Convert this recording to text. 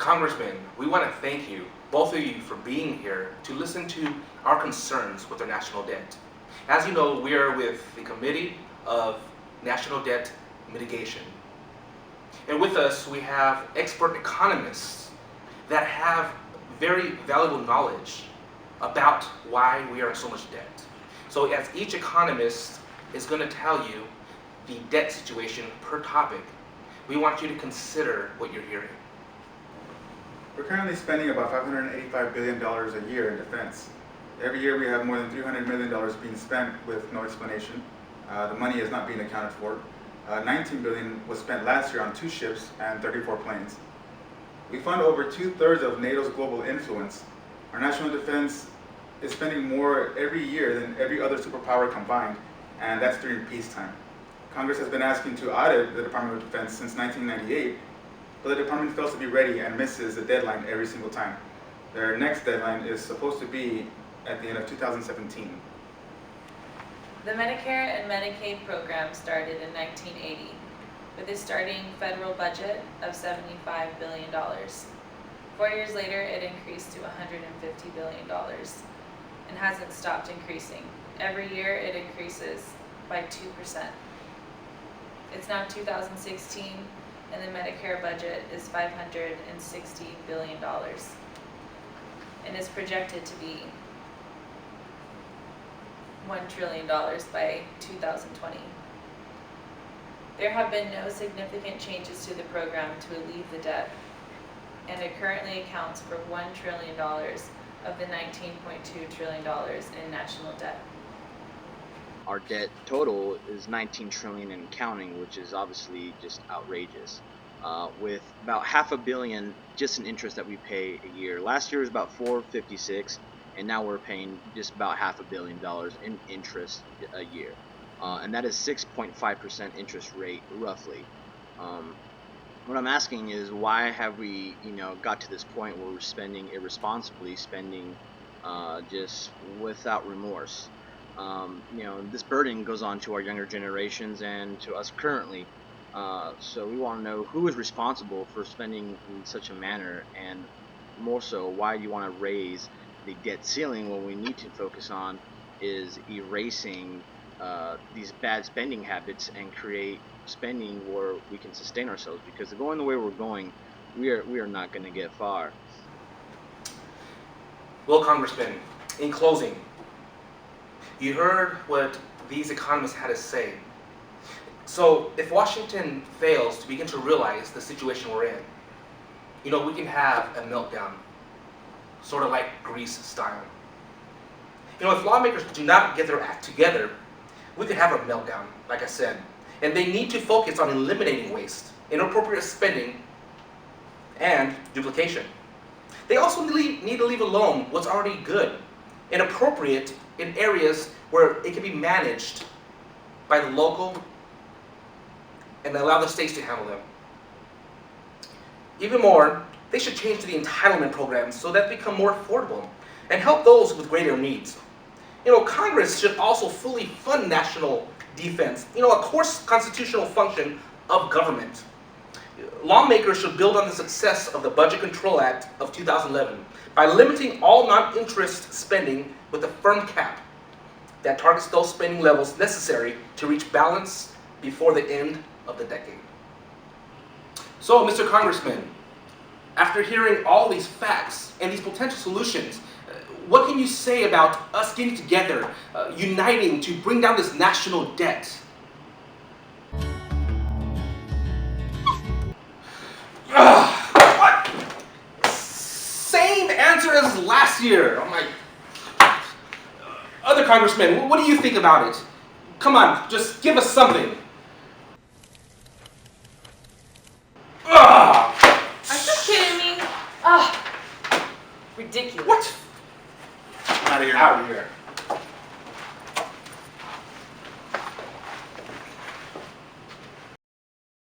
Congressman, we want to thank you, both of you, for being here to listen to our concerns with our national debt. As you know, we are with the Committee of National Debt Mitigation. And with us, we have expert economists that have very valuable knowledge about why we are in so much debt. So as each economist is going to tell you the debt situation per topic, we want you to consider what you're hearing. We're currently spending about $585 billion a year in defense. Every year we have more than $300 million being spent with no explanation. The money is not being accounted for. $19 billion was spent last year on 2 ships and 34 planes. We fund over 2/3 of NATO's global influence. Our national defense is spending more every year than every other superpower combined, and that's during peacetime. Congress has been asking to audit the Department of Defense since 1998, but the department fails to be ready and misses the deadline every single time. Their next deadline is supposed to be at the end of 2017. The Medicare and Medicaid program started in 1980 with a starting federal budget of $75 billion. 4 years later, it increased to $150 billion and hasn't stopped increasing. Every year, it increases by 2%. It's now 2016, and the Medicare budget is $560 billion and is projected to be $1 trillion by 2020. There have been no significant changes to the program to alleviate the debt, and it currently accounts for $1 trillion of the $19.2 trillion in national debt. Our debt total is $19 trillion and counting, which is obviously just outrageous. With about $500 million just in interest that we pay a year. Last year was about $456, and now we're paying just about $500 million in interest a year, and that is 6.5% interest rate roughly. What I'm asking is, why have we, got to this point where we're spending irresponsibly, spending just without remorse? This burden goes on to our younger generations and to us currently. So we want to know who is responsible for spending in such a manner, and more so, why you want to raise the debt ceiling when we need to focus on is erasing these bad spending habits and create spending where we can sustain ourselves, because going the way we're going, we are not going to get far. Well, Congressman, in closing, you heard what these economists had to say. So if Washington fails to begin to realize the situation we're in, we can have a meltdown, sort of like Greece style. If lawmakers do not get their act together, we could have a meltdown, like I said. And they need to focus on eliminating waste, inappropriate spending, and duplication. They also need to leave alone what's already good and appropriate in areas where it can be managed by the local and allow the states to handle them. Even more, they should change to the entitlement programs so that they become more affordable and help those with greater needs. Congress should also fully fund national defense, a core constitutional function of government. Lawmakers should build on the success of the Budget Control Act of 2011 by limiting all non-interest spending with a firm cap that targets those spending levels necessary to reach balance before the end of the decade. So, Mr. Congressman, after hearing all these facts and these potential solutions, what can you say about us getting together, uniting to bring down this national debt? What? Same answer as last year. Oh my. Other congressmen, what do you think about it? Come on, just give us something. Are you kidding me? Ridiculous. What? Out of here. Out of here.